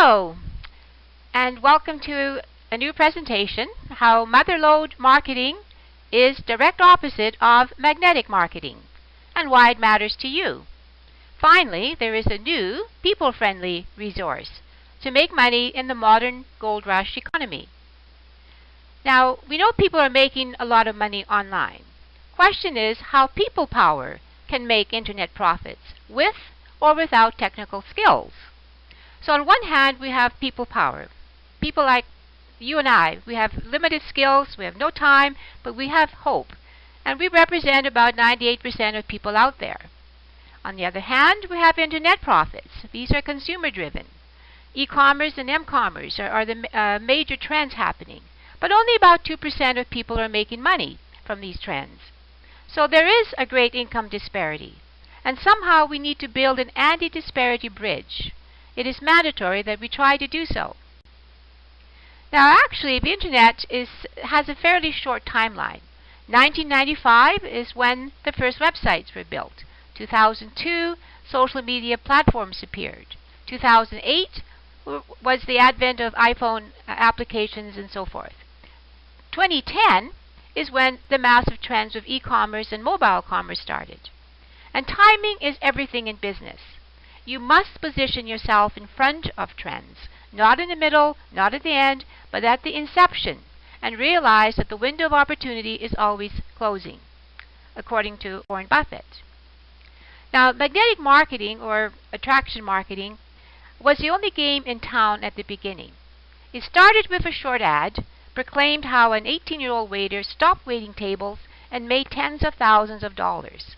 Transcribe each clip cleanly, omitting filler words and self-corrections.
Hello, and welcome to a new presentation, how Motherlode Marketing is direct opposite of magnetic marketing, and why it matters to you. Finally, there is a new, people-friendly resource to make money in the modern gold rush economy. Now, we know people are making a lot of money online. Question is how people power can make internet profits with or without technical skills. So on one hand, we have people power. People like you and I. We have limited skills, we have no time, but we have hope. And we represent about 98% of people out there. On the other hand, we have internet profits. These are consumer driven. E-commerce and M-commerce are the major trends happening. But only about 2% of people are making money from these trends. So there is a great income disparity. And somehow we need to build an anti-disparity bridge. It is mandatory that we try to do so. Now actually the internet has a fairly short timeline. 1995 is when the first websites were built. 2002, social media platforms appeared. 2008 was the advent of iPhone applications and so forth. 2010 is when the massive trends of e-commerce and mobile commerce started. And timing is everything in business. You must position yourself in front of trends, not in the middle, not at the end, but at the inception, and realize that the window of opportunity is always closing, according to Warren Buffett. Now, magnetic marketing, or attraction marketing, was the only game in town at the beginning. It started with a short ad, proclaimed how an 18-year-old waiter stopped waiting tables and made tens of thousands of dollars.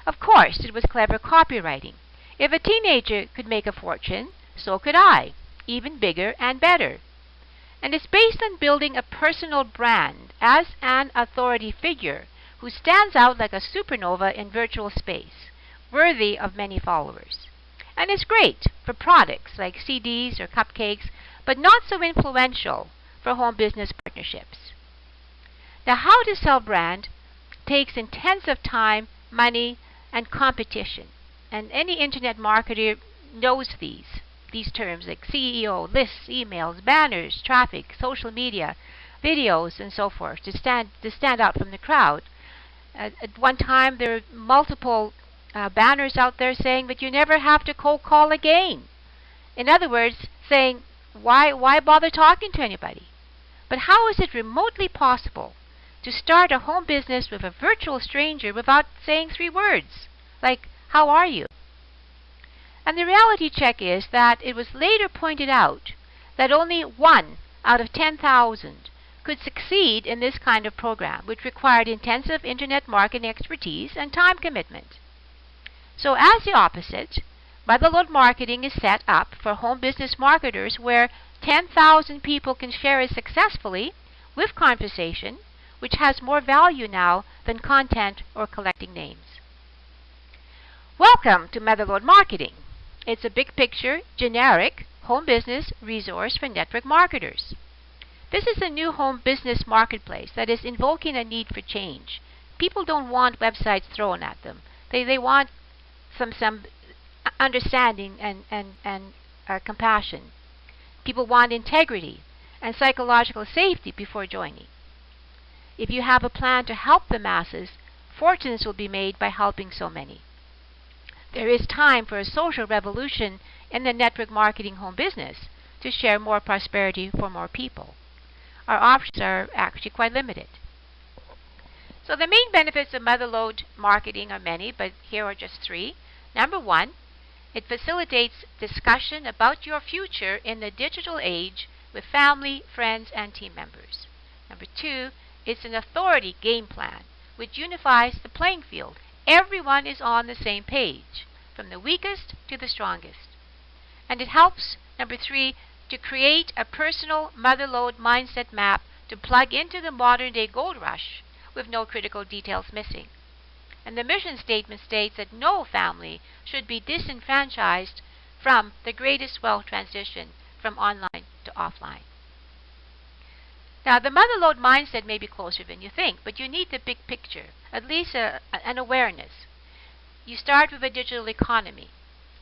Of course, it was clever copywriting. If a teenager could make a fortune, so could I, even bigger and better. And it's based on building a personal brand as an authority figure who stands out like a supernova in virtual space, worthy of many followers. And it's great for products like CDs or cupcakes, but not so influential for home business partnerships. Now, how to sell brand takes intensive time, money, and competition. And any internet marketer knows these terms like CEO, lists, emails, banners, traffic, social media, videos, and so forth to stand out from the crowd. At one time, there were multiple banners out there saying that you never have to cold call again. In other words, saying, why bother talking to anybody? But how is it remotely possible to start a home business with a virtual stranger without saying 3 words? Like, how are you? And the reality check is that it was later pointed out that only 1 out of 10,000 could succeed in this kind of program, which required intensive internet marketing expertise and time commitment. So as the opposite, Motherlode Marketing is set up for home business marketers where 10,000 people can share it successfully with conversation, which has more value now than content or collecting names. Welcome to Motherlode Marketing. It's a big picture, generic, home business resource for network marketers. This is a new home business marketplace that is invoking a need for change. People don't want websites thrown at them. They want some understanding and compassion. People want integrity and psychological safety before joining. If you have a plan to help the masses, fortunes will be made by helping so many. There is time for a social revolution in the network marketing home business to share more prosperity for more people. Our options are actually quite limited. So the main benefits of Motherlode Marketing are many, but here are just 3. Number 1, it facilitates discussion about your future in the digital age with family, friends, and team members. Number 2, it's an authority game plan which unifies the playing field. Everyone is on the same page, from the weakest to the strongest. And it helps, number 3, to create a personal Motherlode mindset map to plug into the modern-day gold rush with no critical details missing. And the mission statement states that no family should be disenfranchised from the greatest wealth transition from online to offline. Now, the Motherlode mindset may be closer than you think, but you need the big picture, at least an awareness. You start with a digital economy.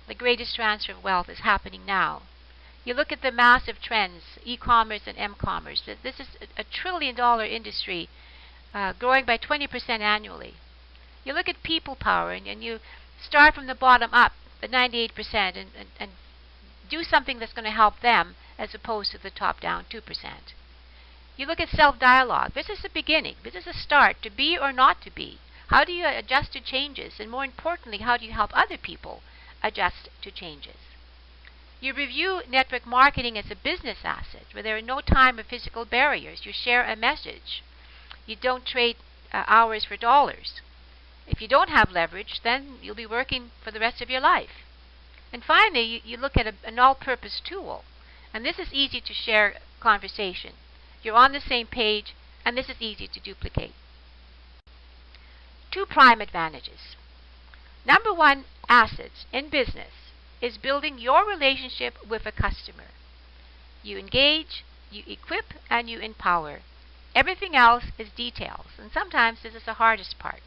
The greatest transfer of wealth is happening now. You look at the massive trends, e-commerce and m-commerce. This is a trillion-dollar industry growing by 20% annually. You look at people power and you start from the bottom up, the 98%, and do something that's going to help them as opposed to the top-down 2%. You look at self-dialogue. This is the beginning. This is a start to be or not to be. How do you adjust to changes? And more importantly, how do you help other people adjust to changes? You review network marketing as a business asset where there are no time or physical barriers. You share a message. You don't trade hours for dollars. If you don't have leverage, then you'll be working for the rest of your life. And finally, you look at an all-purpose tool. And this is easy to share conversation. You're on the same page, and this is easy to duplicate. 2 prime advantages. Number 1 assets in business is building your relationship with a customer. You engage, you equip, and you empower. Everything else is details, and sometimes this is the hardest part.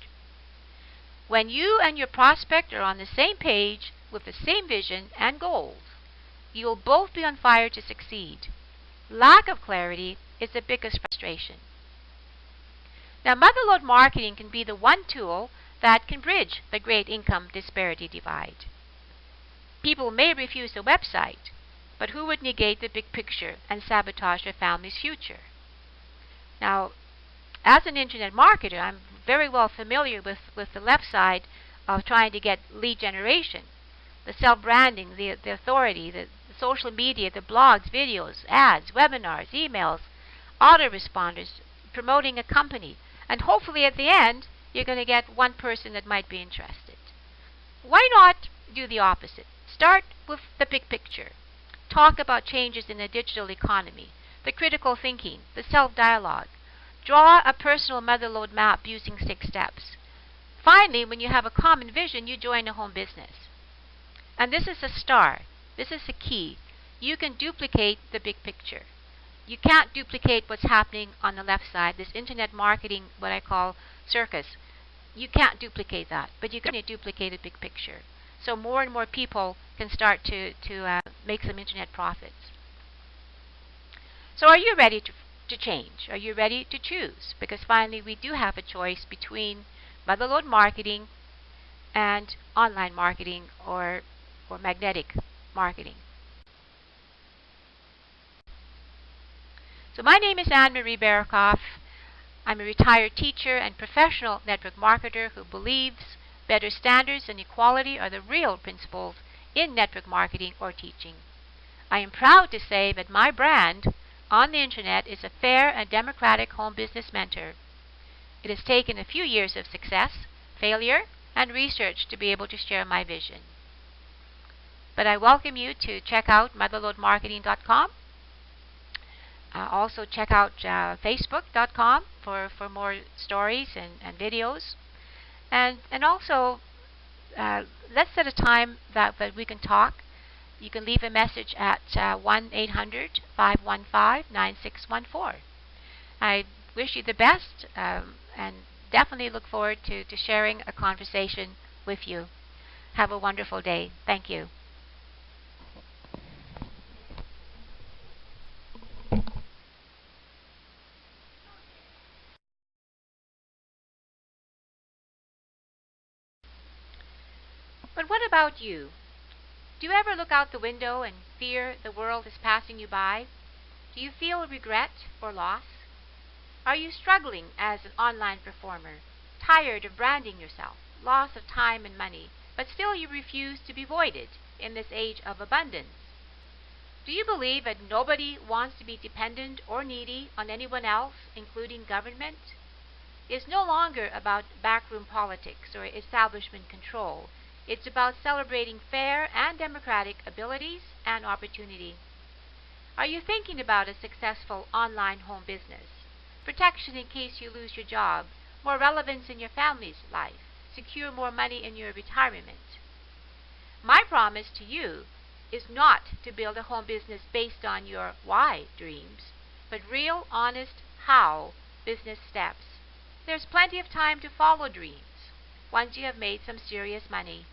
When you and your prospect are on the same page with the same vision and goals, you will both be on fire to succeed. Lack of clarity is the biggest frustration. Now, Motherlode Marketing can be the one tool that can bridge the great income disparity divide. People may refuse a website, but who would negate the big picture and sabotage their family's future? Now, as an internet marketer, I'm very well familiar with the left side of trying to get lead generation, the self-branding, the authority, the social media, the blogs, videos, ads, webinars, emails, autoresponders, promoting a company. And hopefully at the end, you're going to get one person that might be interested. Why not do the opposite? Start with the big picture. Talk about changes in the digital economy, the critical thinking, the self-dialogue. Draw a personal Motherlode map using 6 steps. Finally, when you have a common vision, you join a home business. And this is a star. This is the key. You can duplicate the big picture. You can't duplicate what's happening on the left side, this internet marketing, what I call circus. You can't duplicate that, but you can duplicate a big picture. So more and more people can start to make some internet profits. So are you ready to change? Are you ready to choose? Because finally we do have a choice between Motherlode Marketing and online marketing or magnetic marketing. So my name is Anne-Marie Barakoff. I'm a retired teacher and professional network marketer who believes better standards and equality are the real principles in network marketing or teaching. I am proud to say that my brand on the internet is a fair and democratic home business mentor. It has taken a few years of success, failure, and research to be able to share my vision. But I welcome you to check out motherlodemarketing.com. Also check out facebook.com for more stories and videos. And also, let's set a time that we can talk. You can leave a message at 1-800-515-9614. I wish you the best and definitely look forward to sharing a conversation with you. Have a wonderful day. Thank you. But what about you? Do you ever look out the window and fear the world is passing you by? Do you feel regret or loss? Are you struggling as an online performer, tired of branding yourself, loss of time and money, but still you refuse to be voided in this age of abundance? Do you believe that nobody wants to be dependent or needy on anyone else, including government? It's no longer about backroom politics or establishment control. It's about celebrating fair and democratic abilities and opportunity. Are you thinking about a successful online home business? Protection in case you lose your job, more relevance in your family's life, secure more money in your retirement. My promise to you is not to build a home business based on your why dreams, but real, honest how business steps. There's plenty of time to follow dreams once you have made some serious money.